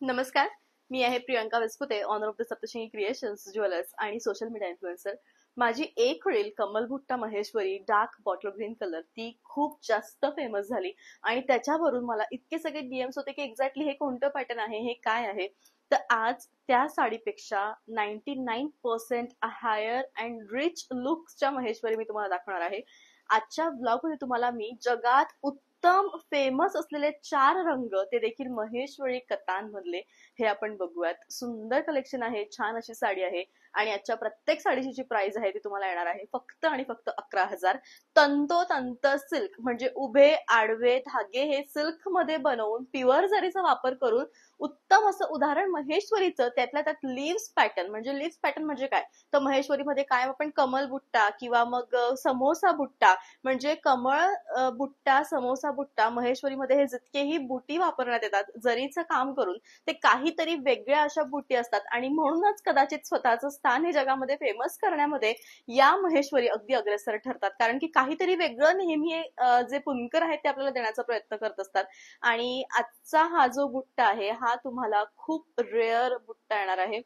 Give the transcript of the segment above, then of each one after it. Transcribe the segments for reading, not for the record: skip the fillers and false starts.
नमस्कार, मी आहे Priyanka Vispute, owner of the Saptashrungi creations jewellers आणि सोशल मीडिया इन्फ्लुएन्सर. माझी एक रील कमल बुट्टा Maheshwari dark bottle green colour ती खूप जास्त फेमस झाली आणि त्याच्यावरून मला इतके सगळे डीएम्स होते की एक्झॅक्टली हे कोणतं पॅटर्न आहे, हे काय आहे. तर आज त्या साडीपेक्षा 99% हायर अँड रिच लुक्सच्या महेश्वरी मी तुम्हाला दाखवणार आहे. आजच्या ब्लॉगमध्ये तुम्हाला मी जगात उत्तम फेमस असलेले 4 रंग, ते देखील महेश्वरी कतांमधले, हे आपण बघूयात. सुंदर कलेक्शन आहे, छान अशी साडी आहे आणि आजच्या प्रत्येक साडीची जी प्राइस आहे ती तुम्हाला येणार आहे फक्त आणि फक्त 11,000. तंतोतंत सिल्क म्हणजे उभे आडवे धागे हे सिल्क मध्ये बनवून प्युअर जरीचा वापर करून उत्तम असं उदाहरण महेश्वरीचं, त्यातल्या त्यात लिव्स पॅटर्न. म्हणजे लिव्स पॅटर्न म्हणजे काय, तर महेश्वरीमध्ये काय आपण कमल बुट्टा किंवा मग समोसा बुट्टा, म्हणजे कमळ बुट्टा, समोसा बुट्टा, महेश्वरीमध्ये हे जितकेही बुटी वापरण्यात येतात जरीचं काम करून, ते काहीतरी वेगळ्या अशा बुटी असतात आणि म्हणूनच कदाचित स्वतःचं स्थान हे जगामध्ये फेमस करण्यामध्ये या महेश्वरी अगदी अग्रेसर ठरतात. कारण की काहीतरी वेगळं नेहमी जे पुणकर आहेत ते आपल्याला देण्याचा प्रयत्न करत असतात. आणि आजचा हा जो बुट्टा आहे हा तुम्हाला खूप रेअर बुट्टा येणार आहे.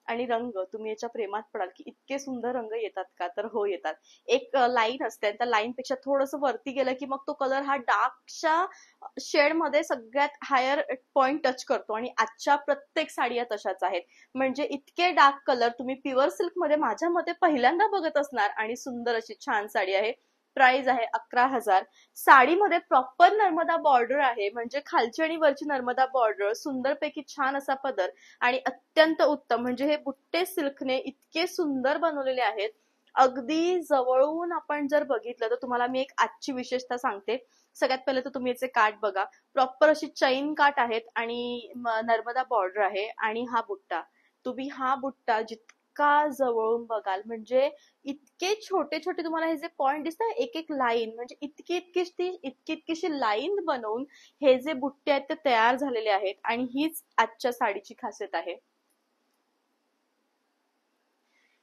आणि रंग, तुम्ही याच्या प्रेमात पडाल की इतके सुंदर रंग येतात का, तर हो येतात. एक लाईन असते, त्या लाईन पेक्षा थोडस वरती गेलं की मग तो कलर हा डार्कच्या शेड मध्ये सगळ्यात हायर पॉइंट टच करतो आणि आजच्या प्रत्येक साड्या तशाच आहेत. म्हणजे इतके डार्क कलर तुम्ही प्युअर सिल्क मध्ये माझ्या मते पहिल्यांदा बघत असणार आणि सुंदर अशी छान साडी आहे. प्राइस आहे 11,000. साडीमध्ये प्रॉपर नर्मदा बॉर्डर आहे, म्हणजे खालची आणि वरची नर्मदा बॉर्डर, सुंदरपैकी छान असा पदर आणि अत्यंत उत्तम म्हणजे हे बुट्टे सिल्कने इतके सुंदर बनवलेले आहेत. अगदी जवळून आपण जर बघितलं तर तुम्हाला मी एक आजची विशेषता सांगते. सगळ्यात पहिले तर तुम्ही याचे काठ बघा, प्रॉपर अशी चैन काठ आहेत आणि नर्मदा बॉर्डर आहे. आणि हा बुट्टा, तुम्ही हा बुट्टा जितका जवळून बघाल म्हणजे इतके छोटे छोटे तुम्हाला हे जे पॉइंट दिसतात, एक एक लाईन, म्हणजे इतकीशी लाईन बनवून हे जे बुट्टे आहेत ते तयार झालेले आहेत. आणि हीच आजच्या साडीची खासियत आहे.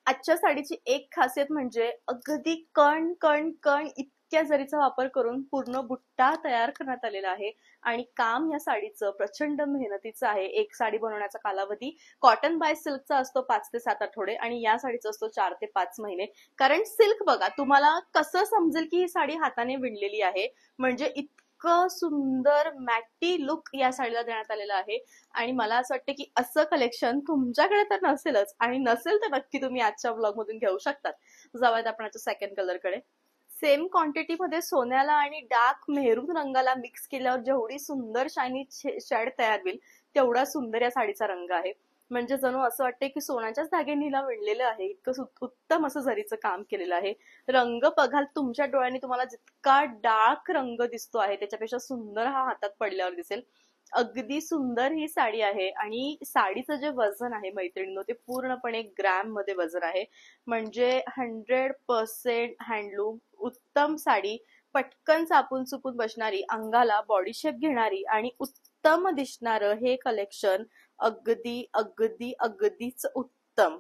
आजच्या साडीची एक खासियत म्हणजे अगदी कण कण कण इतक्या जरीचा वापर करून पूर्ण बुट्टा तयार करण्यात आलेला आहे. आणि काम या साडीचं प्रचंड मेहनतीचं आहे. एक साडी बनवण्याचा कालावधी कॉटन बाय सिल्कचा असतो 5 ते 7 आठवडे आणि या साडीचा असतो 4 ते 5 महिने. कारण सिल्क बघा, तुम्हाला कसं समजेल की ही साडी हाताने विणलेली आहे, म्हणजे इतकं सुंदर मॅटी लुक या साडीला देण्यात आलेला आहे. आणि मला असं वाटतं की असं कलेक्शन तुमच्याकडे तर नसेलच, आणि नसेल तर नक्की तुम्ही आजच्या ब्लॉग मधून घेऊ शकतात. जाऊयात आपण आजच्या सेकंड कलर कडे. सेम क्वांटिटी मध्ये सोन्याला आणि डार्क मेहरून रंगाला मिक्स केल्यावर जेवढी सुंदर शायनी शेड तयार होईल तेवढा सुंदर या साडीचा रंग आहे. म्हणजे जणू असं वाटतंय की सोन्याच्याच धाग्यांनी हिला विणलेलं आहे, इतकं उत्तम असं जरीचं काम केलेलं आहे. रंग बघाल, तुमच्या डोळ्यांनी तुम्हाला जितका डार्क रंग दिसतो आहे त्याच्यापेक्षा सुंदर हा हातात पडल्यावर दिसेल. अगदी सुंदर ही साडी आहे. आणि साडीचं जे वजन आहे मैत्रिणींनो, ते पूर्णपणे ग्रॅम मध्ये वजन आहे. म्हणजे 100% हँडलूम, उत्तम साडी, पटकन चापून चुपून बसणारी, अंगाला बॉडी शेप घेणारी आणि उत्तम दिसणारं हे कलेक्शन अगदी अगदी अगदीच उत्तम.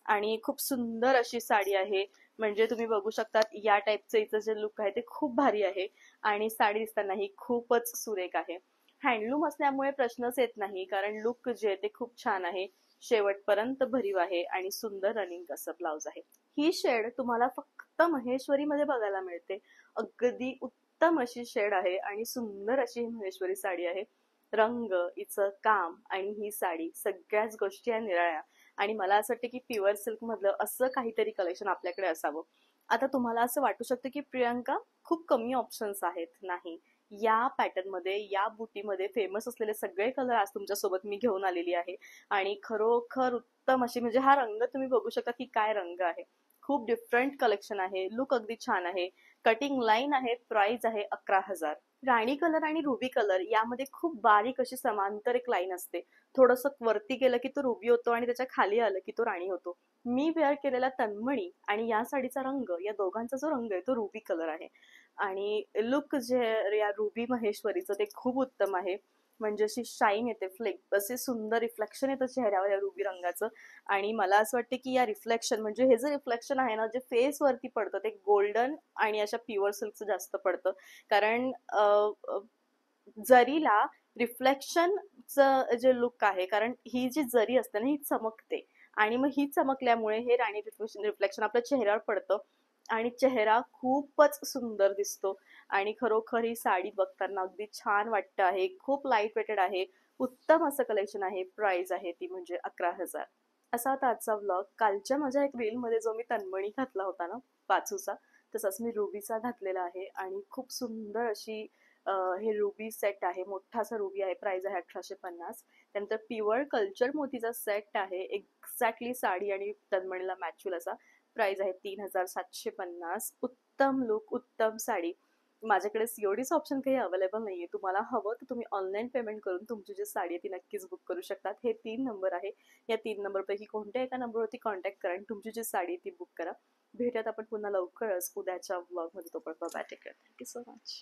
आणि खूप सुंदर अशी साडी आहे. म्हणजे तुम्ही बघू शकतात या टाईपचं इथं जे लुक आहे ते खूप भारी आहे आणि साडी दिसतानाही खूपच सुरेख आहे. हँडलूम असल्यामुळे प्रश्नच येत नाही, कारण लुक जे आहे ते खूप छान आहे, शेवटपर्यंत भरीव आहे आणि सुंदर रनिंग असं ब्लाउज आहे. ही शेड तुम्हाला फक्त महेश्वरी मध्ये बघायला मिळते. अगदी उत्तम अशी शेड आहे आणि सुंदर अशी ही महेश्वरी साडी आहे. रंग, हिचं काम आणि ही साडी, सगळ्याच गोष्टी या निराळ्या. आणि मला असं वाटतं की प्युअर सिल्क मधलं असं काहीतरी कलेक्शन आपल्याकडे असावं. आता तुम्हाला असं वाटू शकतं की प्रियंका खूप कमी ऑप्शन्स आहेत. नाही, या पॅटर्न मध्ये, या बुटीमध्ये फेमस असलेले सगळे कलर आज तुमच्यासोबत मी घेऊन आलेली आहे. आणि खरोखर उत्तम अशी, म्हणजे हा रंग तुम्ही बघू शकता की काय रंग आहे. खूप डिफरंट कलेक्शन आहे, लुक अगदी छान आहे, कटिंग लाईन आहे. प्राइस आहे 11,000. राणी कलर आणि रुबी कलर यामध्ये खूप बारीक अशी समांतर एक लाईन असते. थोडस वरती गेलं की तो रुबी होतो आणि त्याच्या खाली आलं की तो राणी होतो. मी वेअर केलेला तन्मणी आणि या साडीचा रंग, या दोघांचा जो रंग आहे तो रुबी कलर आहे. आणि लुक जे या रुबी महेश्वरीचं ते खूप उत्तम आहे. म्हणजे अशी शाईन येते, फ्लेक असे सुंदर रिफ्लेक्शन येतं चेहऱ्यावर या रुबी रंगाचं. आणि मला असं वाटतं की या रिफ्लेक्शन, म्हणजे हे जे रिफ्लेक्शन आहे ना, जे फेस वरती पडतं ते गोल्डन आणि अशा प्युअर सिल्कचं जास्त पडतं. कारण जरीला रिफ्लेक्शनचं जे लुक आहे, कारण ही जी जरी असते ना ही चमकते आणि मग ही चमकल्यामुळे हे राणी रिफ्लेक्शन आपल्या चेहऱ्यावर पडतं आणि चेहरा खूपच सुंदर दिसतो. आणि खरोखर ही साडी बघताना अगदी छान वाटतं आहे. खूप लाईट वेटेड आहे. उत्तम असं कलेक्शन आहे. प्राइस आहे ती म्हणजे 11,000. असा होता आजचा व्लॉग. कालच्या माझ्या एक रीलमध्ये जो मी तन्मणी घातला होता ना बाजूचा, तसाच मी रुबीचा घातलेला आहे आणि खूप सुंदर अशी हे रुबी सेट आहे. मोठासा रुबी आहे. प्राइस आहे 1850. त्यानंतर प्युअर कल्चर मोतीचा सेट आहे. एक्झॅक्टली साडी आणि तन्मणीला मॅच होईल असा. प्राइस आहे 3,750. उत्तम लुक, उत्तम साडी. माझ्याकडे सीओडीचं ऑप्शन काही अवेलेबल नाहीये. तुम्हाला हवं तर तुम्ही ऑनलाईन पेमेंट करून तुमची जी साडी आहे ती नक्कीच बुक करू शकतात. हे 3 नंबर आहे. या 3 नंबरपैकी कोणत्या एका नंबरवरती कॉन्टॅक्ट करा आणि तुमची जी साडी आहे ती बुक करा. भेटूयात आपण पुन्हा लवकरच उद्याच्या व्लॉगमध्ये. तोपर्यंत bye, take care. Thank you so much.